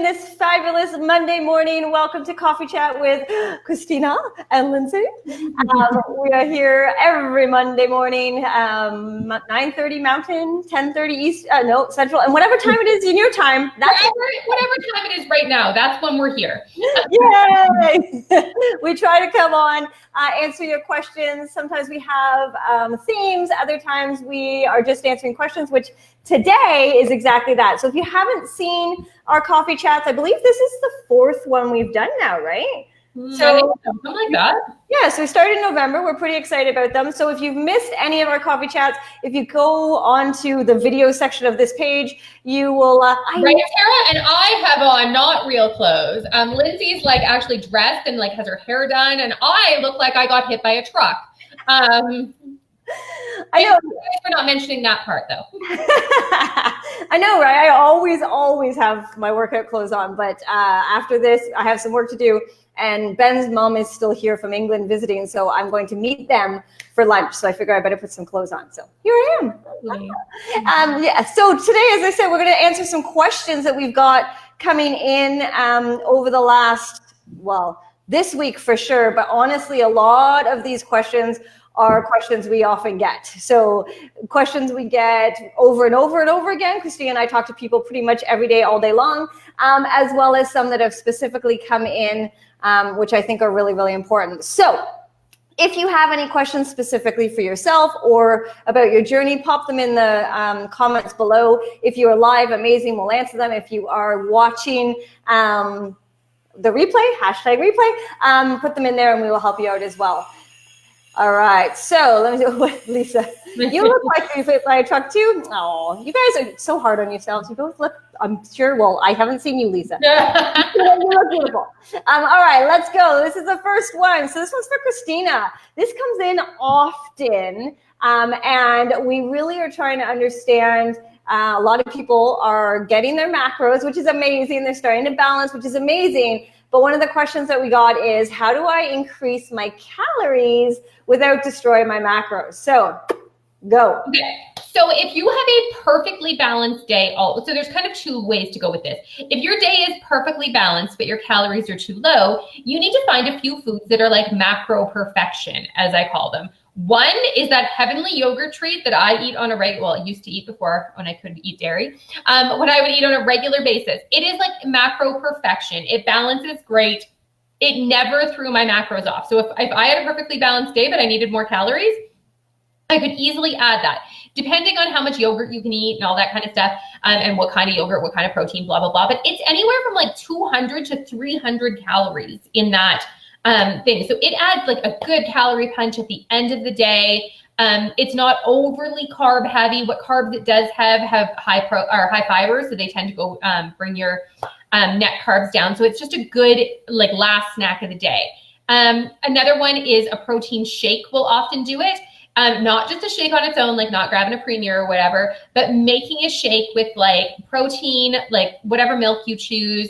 this fabulous Monday morning. Welcome to Coffee Chat with Christina and Lindsay. We are here every Monday morning, 9:30 Mountain, 10:30 East, Central, and whatever time it is in your time. That's whatever time it is right now. That's when we're here. Yay! We try to come on, answer your questions. Sometimes we have themes. Other times we are just answering questions, which today is exactly that. So if you haven't seen our coffee chats, I believe this is the fourth one we've done now, right? So something like that. Yeah, so we started in November. We're pretty excited about them. So if you've missed any of our coffee chats, if you go onto the video section of this page, you will. Right, Tara, and I have on not real clothes. Lindsay's like actually dressed and like has her hair done, and I look like I got hit by a truck. I know. We're not mentioning that part though. I know, right? I always have my workout clothes on, but after this, I have some work to do. And Ben's mom is still here from England visiting, so I'm going to meet them for lunch. So I figure I better put some clothes on. So here I am. So today, as I said, we're going to answer some questions that we've got coming in over the last, this week for sure. But honestly, a lot of these questions are questions we often get. So questions we get over and over and over again. Christina and I talk to people pretty much every day, all day long, as well as some that have specifically come in, which I think are really, really important. So if you have any questions specifically for yourself or about your journey, pop them in the comments below. If you are live, amazing, we'll answer them. If you are watching the replay, #replay, put them in there and we will help you out as well. All right, so let me do Lisa. You look like you fit by a truck too. Oh, you guys are so hard on yourselves. You both look, I'm sure, well, I haven't seen you, Lisa. You look beautiful. All right, let's go. This is the first one. So this one's for Christina. This comes in often, and we really are trying to understand. A lot of people are getting their macros, which is amazing. They're starting to balance, which is amazing. But one of the questions that we got is, how do I increase my calories without destroying my macros? So go. Okay. So if you have a perfectly balanced day, so there's kind of two ways to go with this. If your day is perfectly balanced, but your calories are too low, you need to find a few foods that are like macro perfection, as I call them. One is that heavenly yogurt treat that I eat on a I used to eat before when I couldn't eat dairy, when I would eat on a regular basis. It is like macro perfection. It balances great. It never threw my macros off. So if I had a perfectly balanced day, but I needed more calories, I could easily add that, depending on how much yogurt you can eat and all that kind of stuff, and what kind of yogurt, what kind of protein, blah, blah, blah. But it's anywhere from like 200 to 300 calories in that thing. So it adds like a good calorie punch at the end of the day. It's not overly carb heavy. What carbs it does have high fiber, so they tend to go bring your net carbs down. So it's just a good like last snack of the day. Another one is a protein shake. Will often do it. Not just a shake on its own, like not grabbing a Premier or whatever, but making a shake with like protein, like whatever milk you choose.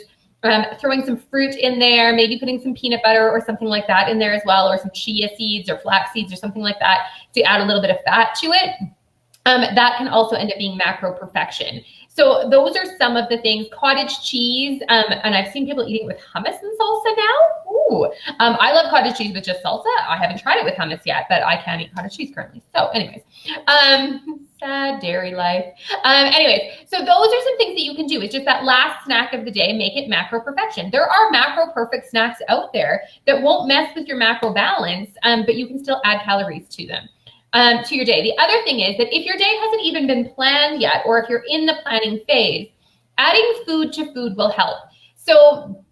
Throwing some fruit in there, maybe putting some peanut butter or something like that in there as well, or some chia seeds or flax seeds or something like that to add a little bit of fat to it. That can also end up being macro perfection. So those are some of the things. Cottage cheese, and I've seen people eating it with hummus and salsa now. Ooh, I love cottage cheese with just salsa. I haven't tried it with hummus yet, but I can eat cottage cheese currently. So anyways, sad dairy life. Anyways, so those are some things that you can do. It's just that last snack of the day, make it macro perfection. There are macro perfect snacks out there that won't mess with your macro balance, but you can still add calories to them. To your day. The other thing is that if your day hasn't even been planned yet, or if you're in the planning phase, adding food to food will help. So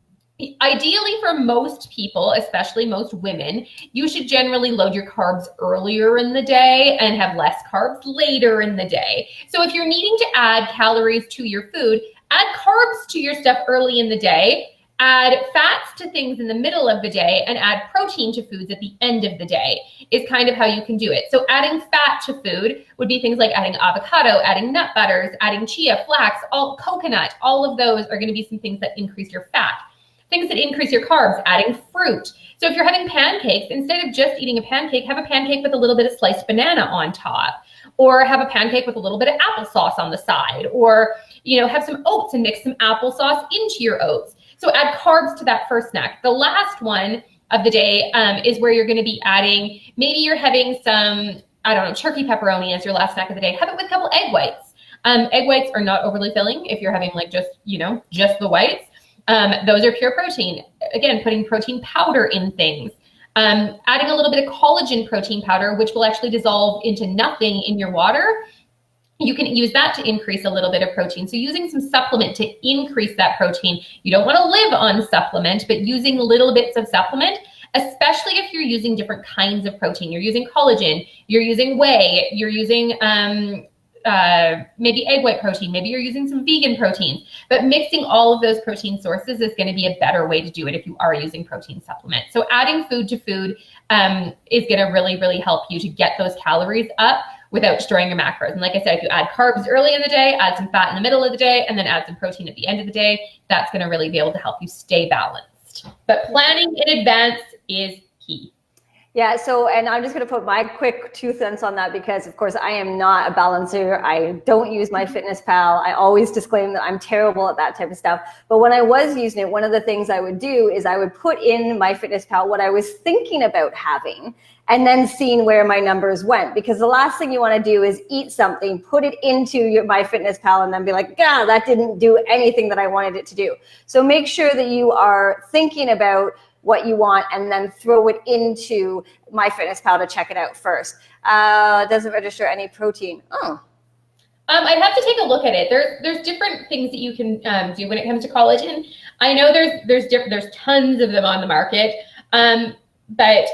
ideally for most people, especially most women, you should generally load your carbs earlier in the day and have less carbs later in the day. So if you're needing to add calories to your food, add carbs to your stuff early in the day, add fats to things in the middle of the day, and add protein to foods at the end of the day is kind of how you can do it. So adding fat to food would be things like adding avocado, adding nut butters, adding chia, flax, coconut. All of those are going to be some things that increase your fat. Things that increase your carbs, adding fruit. So if you're having pancakes, instead of just eating a pancake, have a pancake with a little bit of sliced banana on top. or have a pancake with a little bit of applesauce on the side, or, you know, have some oats and mix some applesauce into your oats. So add carbs to that first snack. The last one of the day is where you're going to be adding, maybe you're having some, I don't know, turkey pepperoni as your last snack of the day. Have it with a couple egg whites. Egg whites are not overly filling if you're having like just, you know, just the whites. Those are pure protein. Again, putting protein powder in things. Adding a little bit of collagen protein powder, which will actually dissolve into nothing in your water. You can use that to increase a little bit of protein. So using some supplement to increase that protein. You don't want to live on supplement, but using little bits of supplement, especially if you're using different kinds of protein. You're using collagen, you're using whey, you're using maybe egg white protein, maybe you're using some vegan proteins, but mixing all of those protein sources is going to be a better way to do it if you are using protein supplements. So adding food to food is going to really, really help you to get those calories up without destroying your macros. And like I said, if you add carbs early in the day, add some fat in the middle of the day, and then add some protein at the end of the day, that's going to really be able to help you stay balanced. But planning in advance is key. Yeah, so, and I'm just going to put my quick 2 cents on that because, of course, I am not a balancer. I don't use MyFitnessPal. I always disclaim that I'm terrible at that type of stuff. But when I was using it, one of the things I would do is I would put in MyFitnessPal what I was thinking about having and then seeing where my numbers went. Because the last thing you want to do is eat something, put it into your MyFitnessPal, and then be like, yeah, that didn't do anything that I wanted it to do. So make sure that you are thinking about what you want and then throw it into MyFitnessPal to check it out first. Doesn't register any protein. Oh. I'd have to take a look at it. There's different things that you can do when it comes to collagen. I know there's tons of them on the market, but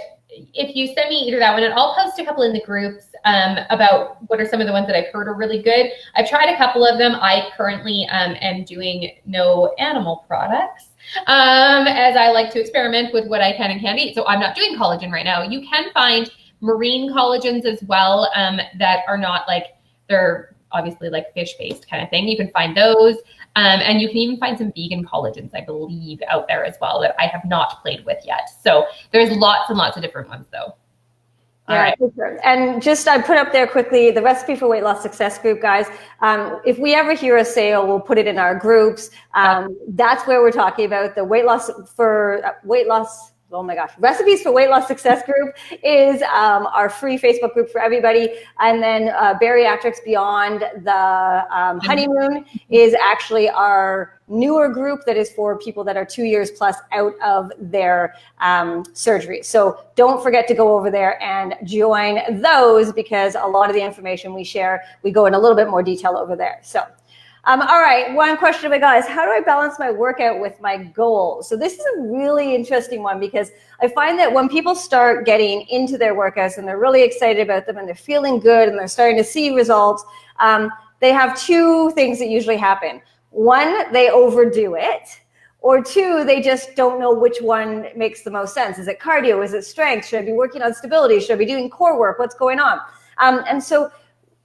if you send me either that one, and I'll post a couple in the groups about what are some of the ones that I've heard are really good. I've tried a couple of them. I currently am doing no animal products, as I like to experiment with what I can and can't eat. So I'm not doing collagen right now. You can find marine collagens as well that are not like, they're obviously like fish-based kind of thing. You can find those. And you can even find some vegan collagens, I believe, out there as well that I have not played with yet. So there's lots and lots of different ones though. All right. For sure. And just I put up there quickly the recipe for weight loss success group, guys. If we ever hear a sale, we'll put it in our groups. That's where we're talking about the weight loss. Oh my gosh, Recipes for Weight Loss Success group is our free Facebook group for everybody. And then Bariatrics Beyond the Honeymoon is actually our newer group that is for people that are 2 years plus out of their surgery. So don't forget to go over there and join those because a lot of the information we share, we go in a little bit more detail over there. So. All right, one question I got is how do I balance my workout with my goals? So this is a really interesting one because I find that when people start getting into their workouts and they're really excited about them and they're feeling good and they're starting to see results, they have 2 things that usually happen. One, they overdo it, or 2, they just don't know which one makes the most sense. Is it cardio? Is it strength? Should I be working on stability? Should I be doing core work? What's going on? And so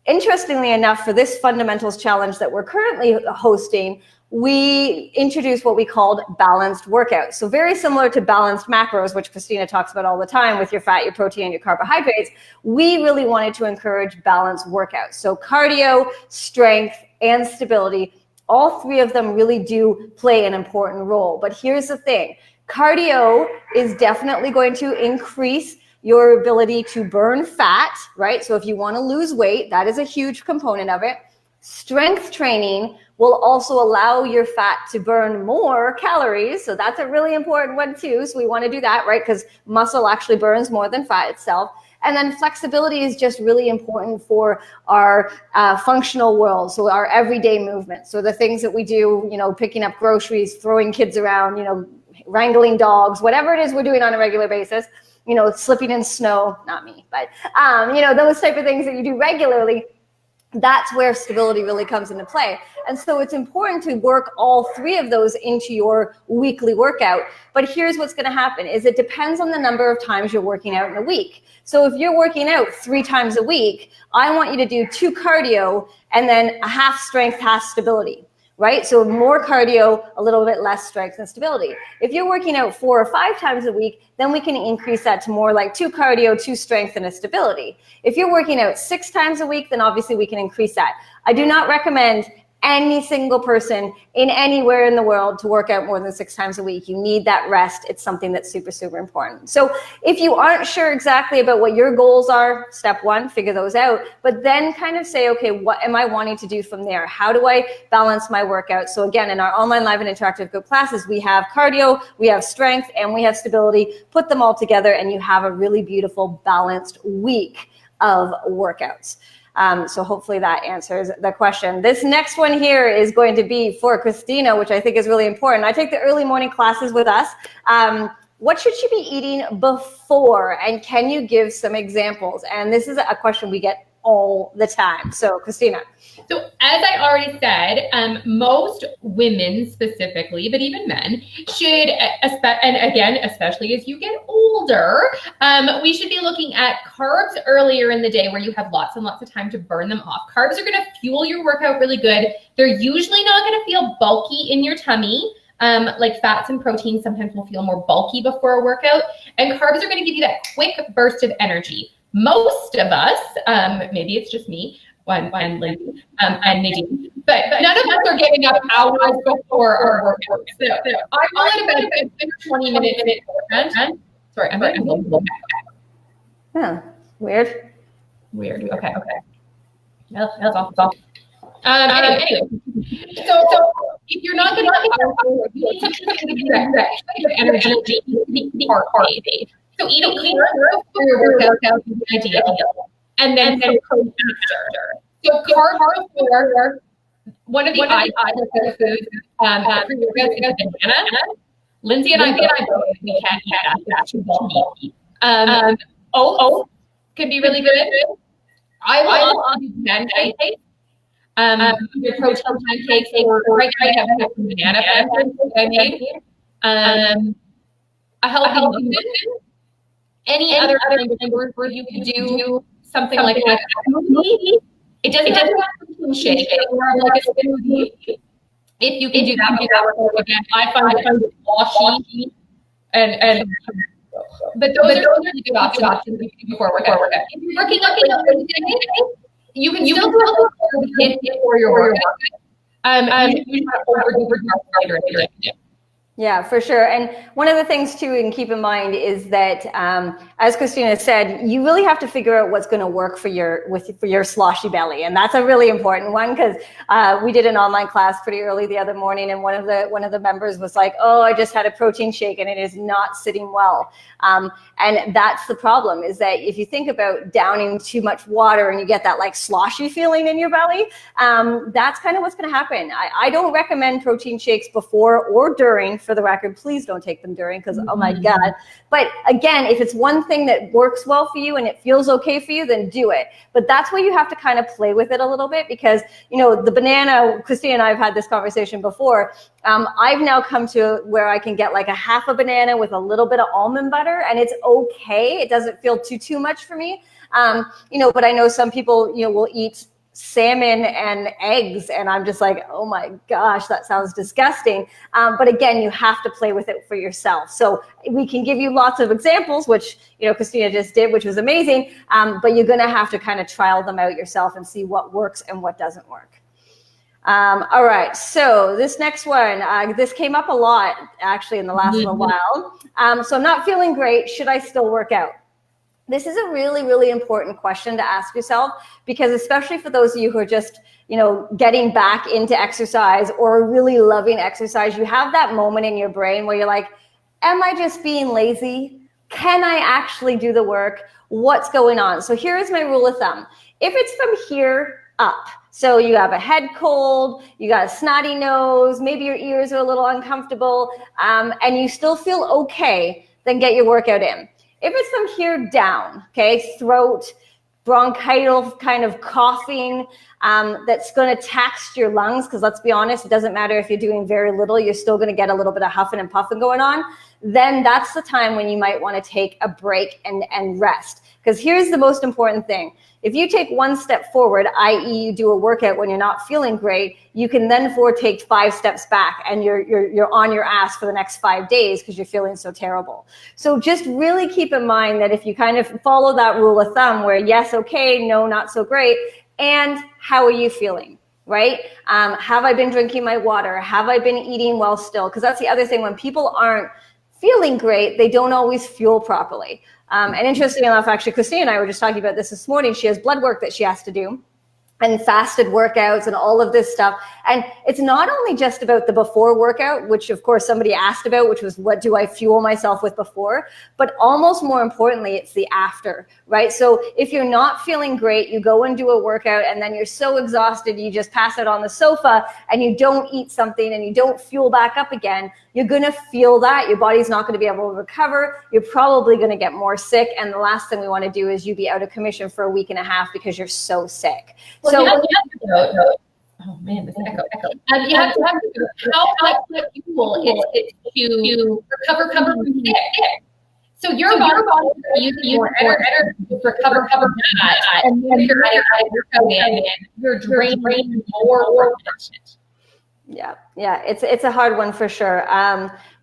interestingly enough, for this fundamentals challenge that we're currently hosting, we introduced what we called balanced workouts. So very similar to balanced macros, which Christina talks about all the time with your fat, your protein, and your carbohydrates. We really wanted to encourage balanced workouts. So cardio, strength, and stability, all 3 of them really do play an important role. But here's the thing. Cardio is definitely going to increase your ability to burn fat, right? So if you want to lose weight, that is a huge component of it. Strength training will also allow your fat to burn more calories. So that's a really important one too. So we want to do that, right? Because muscle actually burns more than fat itself. And then flexibility is just really important for our functional world. So our everyday movement. So the things that we do, you know, picking up groceries, throwing kids around, you know, wrangling dogs, whatever it is we're doing on a regular basis, you know, slipping in snow, not me, but, you know, those type of things that you do regularly, that's where stability really comes into play. And so it's important to work all 3 of those into your weekly workout. But here's what's going to happen is it depends on the number of times you're working out in a week. So if you're working out 3 times a week, I want you to do 2 cardio and then a half strength, half stability. right? So more cardio, a little bit less strength and stability. If you're working out 4 or 5 times a week, then we can increase that to more like 2 cardio, 2 strength, and a stability. If you're working out 6 times a week, then obviously we can increase that. I do not recommend any single person in anywhere in the world to work out more than 6 times a week. You need that rest. It's something that's super, super important. So if you aren't sure exactly about what your goals are, step 1, figure those out, but then kind of say, okay, what am I wanting to do from there? How do I balance my workout? So again, in our online live and interactive group classes, we have cardio, we have strength, and we have stability. Put them all together and you have a really beautiful balanced week of workouts. So hopefully that answers the question. This next one here is going to be for Christina, which I think is really important. I take the early morning classes with us. What should she be eating before? And can you give some examples? And this is a question we get all the time. So Christina. So as I already said, most women specifically, but even men, should, and again, especially as you get older, we should be looking at carbs earlier in the day where you have lots and lots of time to burn them off. Carbs are going to fuel your workout really good. They're usually not going to feel bulky in your tummy. Like fats and proteins sometimes will feel more bulky before a workout, and carbs are going to give you that quick burst of energy. Most of us, maybe it's just me, and Lindsay, and Nadine, but none of us are getting up hours before our workout. So I want about a 20 minute beforehand. Sorry, I'm going to look back. Yeah, weird. Okay. That's off. Anyway, so if you're not going to you need something to give you that energy, so eat a carb before your workout is ideal, and then protein after. So carb before, one of the ideal foods for your workout is banana. Lindsay and I both, we can't eat that. That's too bulky. Oats can be really good. I will also do pancakes. Your protein pancakes, or right now I have some banana pancakes that I made. A healthy muffin. Any other kind of food where you could do something like that. It doesn't have to be a shake or like a smoothie. If you can do that, again, I find it washy and but those are really good options before workout. If you're working up you can still do a little before your workout. You want to overdo later in the day. Yeah, for sure. And one of the things too, and keep in mind is that, as Christina said, you really have to figure out what's going to work for your sloshy belly, and that's a really important one because we did an online class pretty early the other morning, and one of the members was like, "Oh, I just had a protein shake and it is not sitting well." And that's the problem, is that if you think about downing too much water and you get that like sloshy feeling in your belly, that's kind of what's going to happen. I don't recommend protein shakes before or during. For the record, please don't take them during, because oh my God. But again, if it's one thing that works well for you and it feels okay for you, then do it. But that's where you have to kind of play with it a little bit, because, you know, the banana, Christina and I have had this conversation before. I've now come to where I can get like a half a banana with a little bit of almond butter, and it's okay. It doesn't feel too much for me. You know, but I know some people, you know, will eat salmon and eggs, and I'm just like, oh my gosh, that sounds disgusting. But again, you have to play with it for yourself. So we can give you lots of examples, which, you know, Christina just did, which was amazing. But you're going to have to kind of trial them out yourself and see what works and what doesn't work. All right, so this next one, this came up a lot actually in the last little while. So I'm not feeling great. Should I still work out? This is a really, really important question to ask yourself, because especially for those of you who are just, you know, getting back into exercise or really loving exercise, you have that moment in your brain where you're like, am I just being lazy? Can I actually do the work? What's going on? So here is my rule of thumb. If it's from here up, so you have a head cold, you got a snotty nose, maybe your ears are a little uncomfortable, and you still feel okay, then get your workout in. If it's from here down, okay, throat, bronchial kind of coughing, that's going to tax your lungs, because let's be honest, it doesn't matter if you're doing very little, you're still going to get a little bit of huffing and puffing going on, then that's the time when you might want to take a break and rest. Because here's the most important thing. If you take one step forward, i.e. you do a workout when you're not feeling great, you can then take 5 steps back, and you're on your ass for the next 5 days because you're feeling so terrible. So just really keep in mind that if you kind of follow that rule of thumb where yes, okay, no, not so great, and how are you feeling? Right? Have I been drinking my water? Have I been eating well still? Because that's the other thing. When people aren't feeling great, they don't always fuel properly. And interestingly enough, actually, Christina and I were just talking about this morning. She has blood work that she has to do, and fasted workouts and all of this stuff. And it's not only just about the before workout, which of course somebody asked about, which was what do I fuel myself with before, but almost more importantly, it's the after, right? So if you're not feeling great, you go and do a workout and then you're so exhausted, you just pass out on the sofa and you don't eat something and you don't fuel back up again, you're gonna feel that. Your body's not gonna be able to recover. You're probably gonna get more sick. And the last thing we wanna do is you be out of commission for a week and a half because you're so sick. Well, So you have to go. Oh man, this echo. You have to go. How fuel is to recover from sick. So your body uses more energy to recover from that, and then you're you're draining more. Yeah, it's a hard one for sure.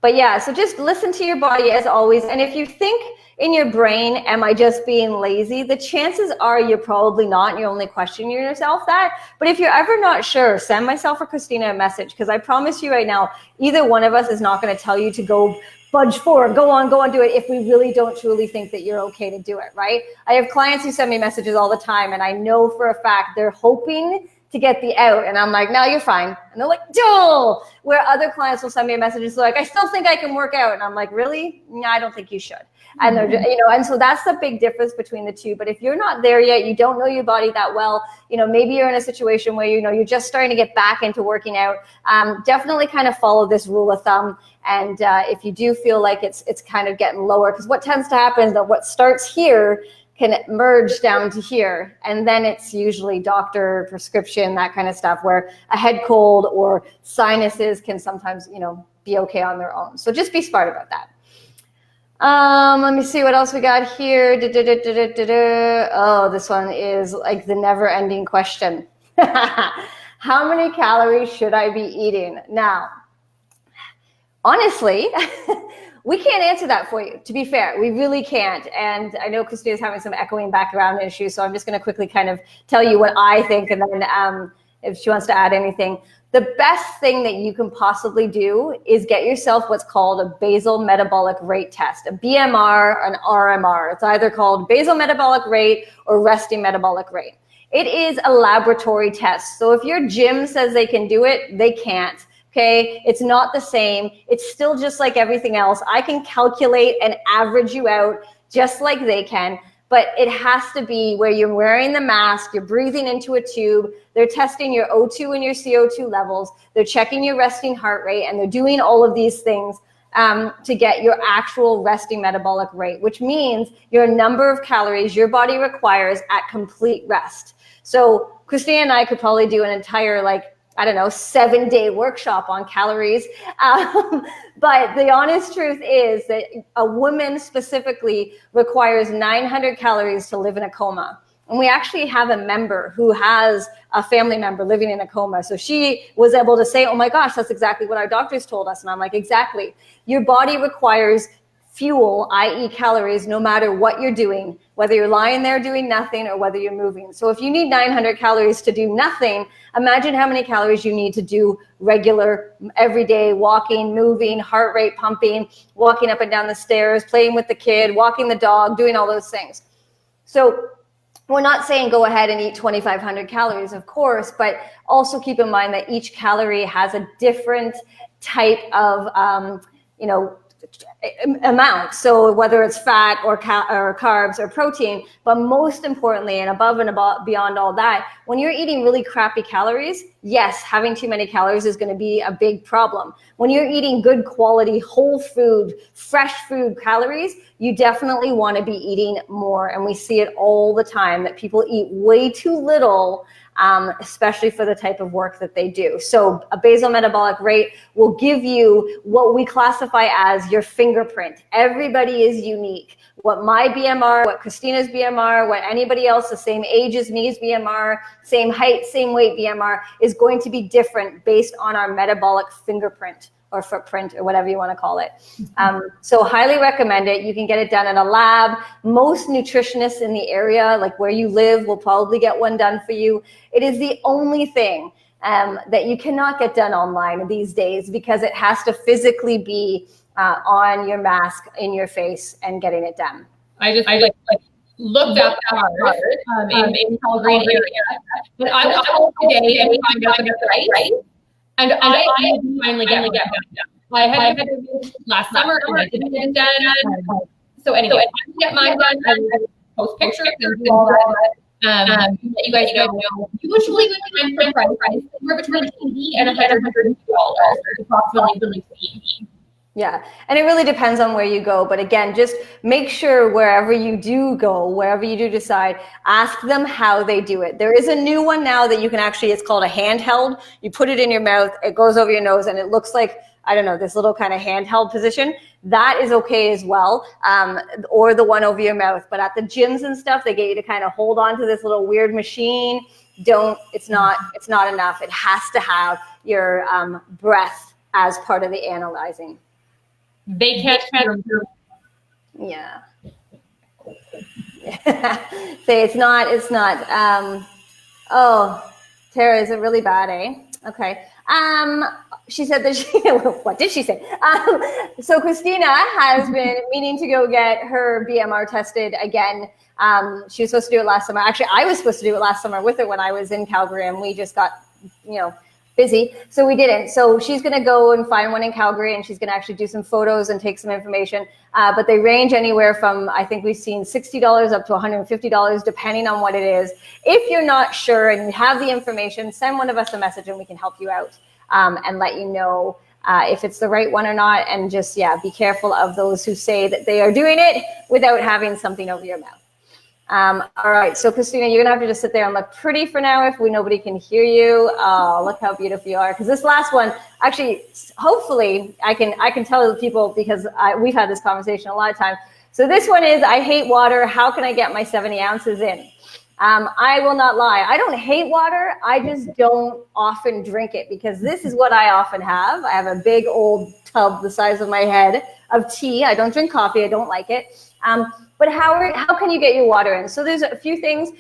But yeah, so just listen to your body as always. And if you think in your brain, am I just being lazy? The chances are you're probably not, and you're only questioning yourself that. But if you're ever not sure, send myself or Christina a message, because I promise you right now, either one of us is not going to tell you to go budge forward, go on, do it, if we really don't truly think that you're okay to do it, right? I have clients who send me messages all the time, and I know for a fact they're hoping to get the out, and I'm like, no, you're fine. And they're like, Joel. Where other clients will send me a message, it's like, I still think I can work out, and I'm like, really? No, I don't think you should. And they're, and so that's the big difference between the two. But if you're not there yet, you don't know your body that well, maybe you're in a situation where you're just starting to get back into working out. Definitely kind of follow this rule of thumb. And if you do feel like it's kind of getting lower, because what tends to happen is that what starts here can merge down to here, and then it's usually doctor prescription, that kind of stuff, where a head cold or sinuses can sometimes be okay on their own. So just be smart about that. Let me see what else we got here. Oh, this one is like the never-ending question. How many calories should I be eating? Now, honestly, we can't answer that for you, to be fair. We really can't. And I know Christina's having some echoing background issues, so I'm just going to quickly kind of tell you what I think, and then if she wants to add anything. The best thing that you can possibly do is get yourself what's called a basal metabolic rate test, a BMR, an RMR. It's either called basal metabolic rate or resting metabolic rate. It is a laboratory test. So if your gym says they can do it, they can't. Okay, it's not the same. It's still just like everything else. I can calculate and average you out just like they can, but it has to be where you're wearing the mask, you're breathing into a tube, they're testing your O2 and your CO2 levels, they're checking your resting heart rate, and they're doing all of these things to get your actual resting metabolic rate, which means your number of calories your body requires at complete rest. So Christina and I could probably do an entire 7-day workshop on calories. But the honest truth is that a woman specifically requires 900 calories to live in a coma. And we actually have a member who has a family member living in a coma. So she was able to say, oh my gosh, that's exactly what our doctors told us. And I'm like, exactly. Your body requires fuel, i.e. calories, no matter what you're doing, whether you're lying there doing nothing or whether you're moving. So if you need 900 calories to do nothing, imagine how many calories you need to do regular, everyday walking, moving, heart rate pumping, walking up and down the stairs, playing with the kid, walking the dog, doing all those things. So we're not saying go ahead and eat 2,500 calories, of course, but also keep in mind that each calorie has a different type of, amount. So whether it's fat or carbs or protein, but most importantly, and above and beyond all that, when you're eating really crappy calories, yes, having too many calories is going to be a big problem. When you're eating good quality, whole food, fresh food calories, you definitely want to be eating more. And we see it all the time that people eat way too little, especially for the type of work that they do. So a basal metabolic rate will give you what we classify as your fingerprint. Everybody is unique. what my BMR, what Christina's BMR, what anybody else the same age as me's BMR, same height, same weight BMR is going to be different based on our metabolic fingerprint or footprint or whatever you want to call it. So highly recommend it. You can get it done at a lab. Most nutritionists in the area, like where you live, will probably get one done for you. It is the only thing that you cannot get done online these days because it has to physically be on your mask, in your face, and getting it done. I looked up ours in Calgary area, but I will today and find out the price. And I finally get done. I had it last summer and I didn't get it done. So anyway, I can get mine done. I will post pictures and do all that. Let you guys know. Usually the time for price we're between $80 and $100 approximately. Yeah, and it really depends on where you go. But again, just make sure wherever you do go, wherever you do decide, ask them how they do it. There is a new one now that you can actually, it's called a handheld. You put it in your mouth, it goes over your nose, and it looks like, I don't know, this little kind of handheld position. That is okay as well, or the one over your mouth. But at the gyms and stuff, they get you to kind of hold on to this little weird machine. It's not enough. It has to have your breath as part of the analyzing. They can't handle. Yeah. Say it's not. Oh, Tara, is it really bad, eh? Okay. She said that what did she say? So Christina has been meaning to go get her BMR tested again. She was supposed to do it last summer. Actually, I was supposed to do it last summer with her when I was in Calgary, and we just got, busy, so we didn't. So she's going to go and find one in Calgary, and she's going to actually do some photos and take some information. But they range anywhere from, I think we've seen $60 up to $150, depending on what it is. If you're not sure and you have the information, send one of us a message and we can help you out and let you know if it's the right one or not. And just, be careful of those who say that they are doing it without having something over your mouth. All right, so Christina, you're gonna have to just sit there and look pretty for now if nobody can hear you. Oh, look how beautiful you are. Because this last one, actually, hopefully, I can tell the people because we've had this conversation a lot of times. So this one is, I hate water. How can I get my 70 ounces in? I will not lie. I don't hate water. I just don't often drink it because this is what I often have. I have a big old tub the size of my head of tea. I don't drink coffee. I don't like it. But how can you get your water in? So there's a few things.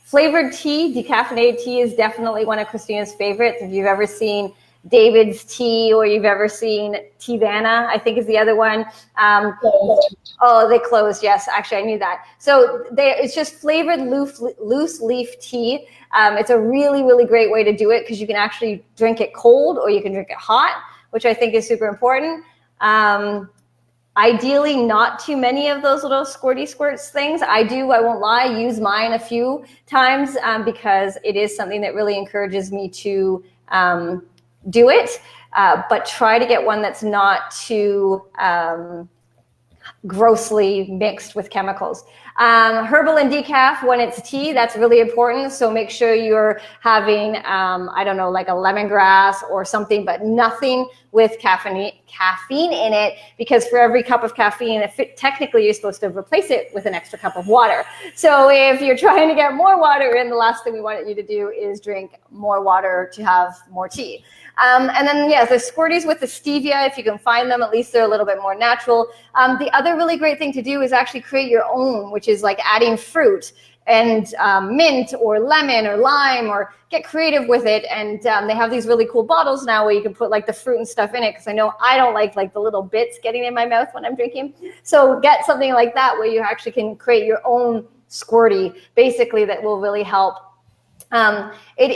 Flavored tea, decaffeinated tea is definitely one of Christina's favorites. If you've ever seen David's Tea or you've ever seen Teavana, I think is the other one. Oh, they closed. Yes, actually, I knew that. So it's just flavored loose leaf tea. It's a really, really great way to do it because you can actually drink it cold or you can drink it hot, which I think is super important. Ideally, not too many of those little squirty squirts things. I won't lie, use mine a few times because it is something that really encourages me to do it. But try to get one that's not too grossly mixed with chemicals. Herbal and decaf, when it's tea, that's really important. So make sure you're having, I don't know, like a lemongrass or something, but nothing with caffeine in it, because for every cup of caffeine, technically you're supposed to replace it with an extra cup of water. So if you're trying to get more water in, the last thing we want you to do is drink more water to have more tea. And then, the squirties with the stevia, if you can find them, at least they're a little bit more natural. The other really great thing to do is actually create your own, which is like adding fruit and mint or lemon or lime, or get creative with it. And they have these really cool bottles now where you can put like the fruit and stuff in it, because I know I don't like the little bits getting in my mouth when I'm drinking. So get something like that where you actually can create your own squirty, basically, that will really help. It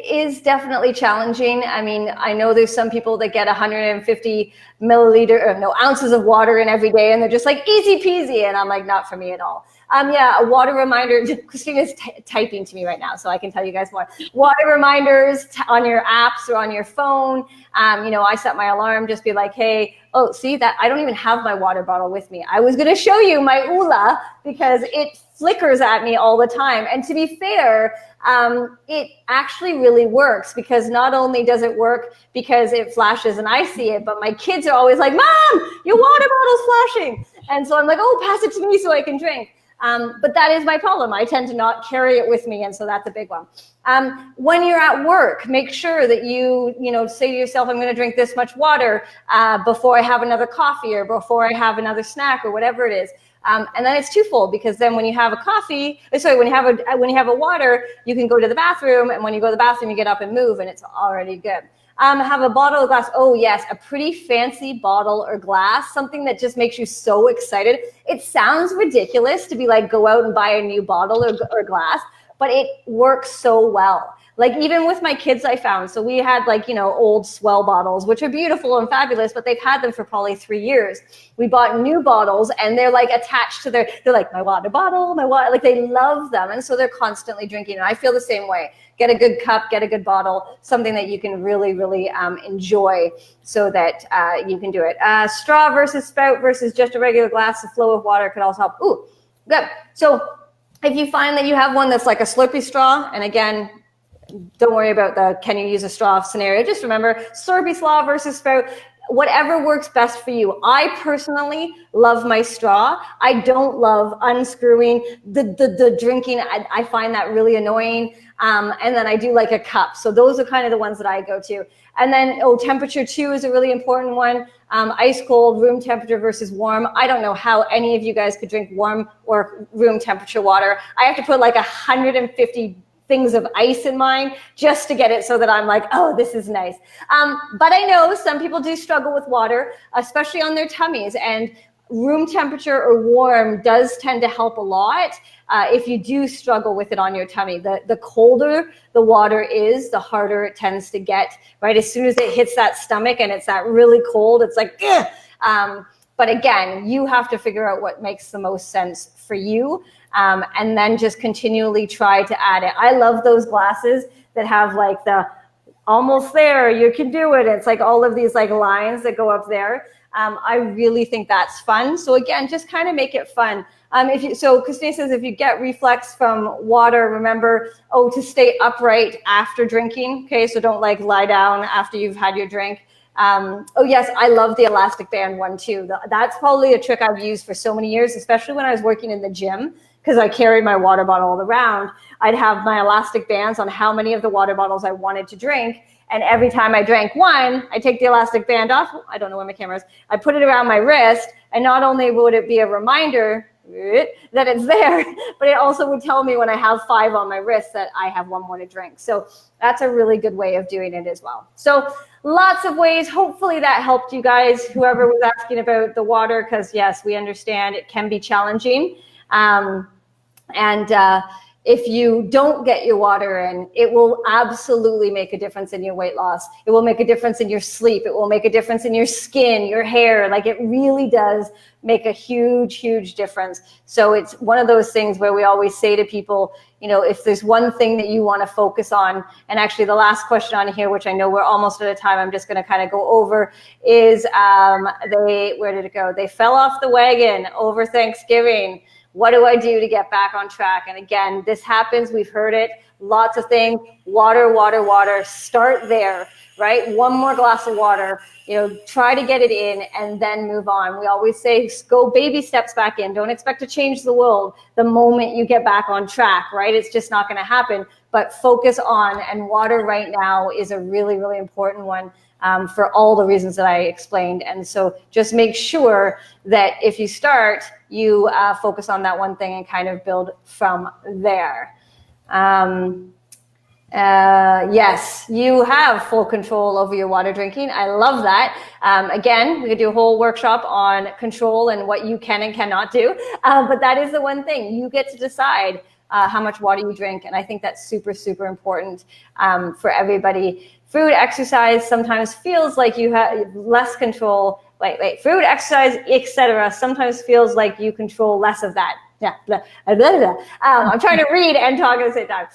is definitely challenging. I mean, I know there's some people that get 150 ounces of water in every day, and they're just like easy peasy. And I'm like, not for me at all. A water reminder. Christina's typing to me right now, so I can tell you guys more. Water reminders on your apps or on your phone. I set my alarm, just be like, hey, oh, see that I don't even have my water bottle with me. I was going to show you my Oola because it flickers at me all the time. And to be fair, it actually really works, because not only does it work because it flashes and I see it, but my kids are always like, Mom, your water bottle's flashing. And so I'm like, oh, pass it to me so I can drink. But that is my problem. I tend to not carry it with me. And so that's a big one. When you're at work, make sure that you say to yourself, I'm going to drink this much water before I have another coffee or before I have another snack or whatever it is. And then it's twofold, because then when you have when you have a water, you can go to the bathroom. And when you go to the bathroom, you get up and move, and it's already good. Have a bottle or glass. Oh yes, a pretty fancy bottle or glass, something that just makes you so excited. It sounds ridiculous to be like, go out and buy a new bottle or glass, but it works so well. Like even with my kids, I found, so we had old Swell bottles, which are beautiful and fabulous, but they've had them for probably 3 years. We bought new bottles and they're like attached to they're like, my water bottle, my water, like they love them. And so they're constantly drinking. And I feel the same way. Get a good cup, get a good bottle, something that you can really, really enjoy so that you can do it. Straw versus spout versus just a regular glass, the flow of water could also help. Ooh, good. So if you find that you have one that's like a Slurpee straw, and again, don't worry about the can you use a straw scenario. Just remember Slurpee straw versus spout, whatever works best for you. I personally love my straw. I don't love unscrewing the drinking. I find that really annoying. And then I do like a cup. So those are kind of the ones that I go to. And then, temperature too is a really important one. Ice cold, room temperature versus warm. I don't know how any of you guys could drink warm or room temperature water. I have to put like 150 things of ice in mine just to get it so that I'm like, oh, this is nice. But I know some people do struggle with water, especially on their tummies, and room temperature or warm does tend to help a lot if you do struggle with it on your tummy. The colder the water is, the harder it tends to get, right? As soon as it hits that stomach and it's that really cold, it's like, ugh. But again, you have to figure out what makes the most sense for you. And then just continually try to add it. I love those glasses that have like the almost there, you can do it. It's like all of these like lines that go up there. I really think that's fun. So again, just kind of make it fun. So Christina says, if you get reflux from water, remember, to stay upright after drinking. Okay, so don't like lie down after you've had your drink. Yes, I love the elastic band one too. That's probably a trick I've used for so many years, especially when I was working in the gym, because I carried my water bottle all around. I'd have my elastic bands on how many of the water bottles I wanted to drink. And every time I drank one, I take the elastic band off. I don't know where my camera is. I put it around my wrist, and not only would it be a reminder that it's there, but it also would tell me when I have 5 on my wrist that I have 1 more to drink. So that's a really good way of doing it as well. So lots of ways. Hopefully that helped you guys, whoever was asking about the water, because yes, we understand it can be challenging. If you don't get your water in, it will absolutely make a difference in your weight loss. It will make a difference in your sleep. It will make a difference in your skin, your hair. Like it really does make a huge, huge difference. So it's one of those things where we always say to people, if there's one thing that you want to focus on, and actually the last question on here, which I know we're almost at a time, I'm just going to kind of go over, is where did it go? They fell off the wagon over Thanksgiving. What do I do to get back on track? And again, this happens. We've heard it. Lots of things. Water, water, water. Start there, right? 1 more glass of water. Try to get it in and then move on. We always say go baby steps back in. Don't expect to change the world the moment you get back on track, right? It's just not going to happen. But focus on, and water right now is a really, really important one. For all the reasons that I explained. And so just make sure that if you start, you focus on that one thing and kind of build from there. Yes, you have full control over your water drinking. I love that. Again, we could do a whole workshop on control and what you can and cannot do. But that is the one thing. You get to decide how much water you drink. And I think that's super, super important for everybody. Food, exercise sometimes feels like you have less control. Food, exercise, etc. sometimes feels like you control less of that. Yeah, blah, blah, blah. I'm trying to read and talk at the same time.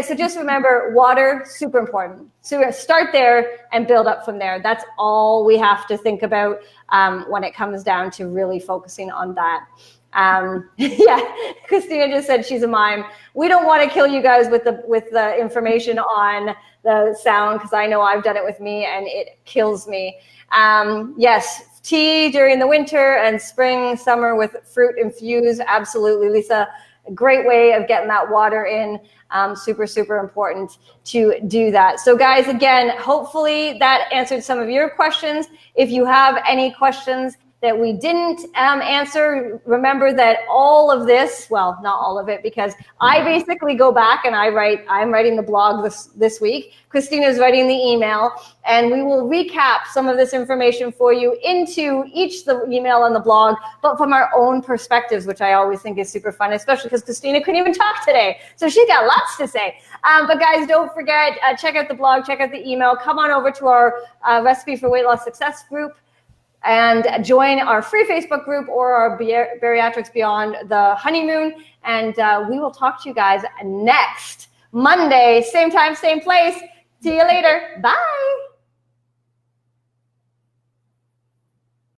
So just remember, water, super important. So start there and build up from there. That's all we have to think about when it comes down to really focusing on that. Yeah, Christina just said she's a mime. We don't want to kill you guys with the information on the sound, because I know I've done it with me and it kills me. Yes, tea during the winter and spring, summer with fruit infused. Absolutely, Lisa. A great way of getting that water in. Super, super important to do that. So guys, again, hopefully that answered some of your questions. If you have any questions that we didn't answer, remember that all of this, well, not all of it, because I basically go back and I'm writing the blog this week. Christina's writing the email, and we will recap some of this information for you into the email and the blog, but from our own perspectives, which I always think is super fun, especially because Christina couldn't even talk today. So she got lots to say. But guys, don't forget, check out the blog, check out the email, come on over to our Recipe for Weight Loss Success group, and join our free Facebook group or our Bariatrics Beyond the Honeymoon. And we will talk to you guys next Monday, same time, same place. See you later. Bye.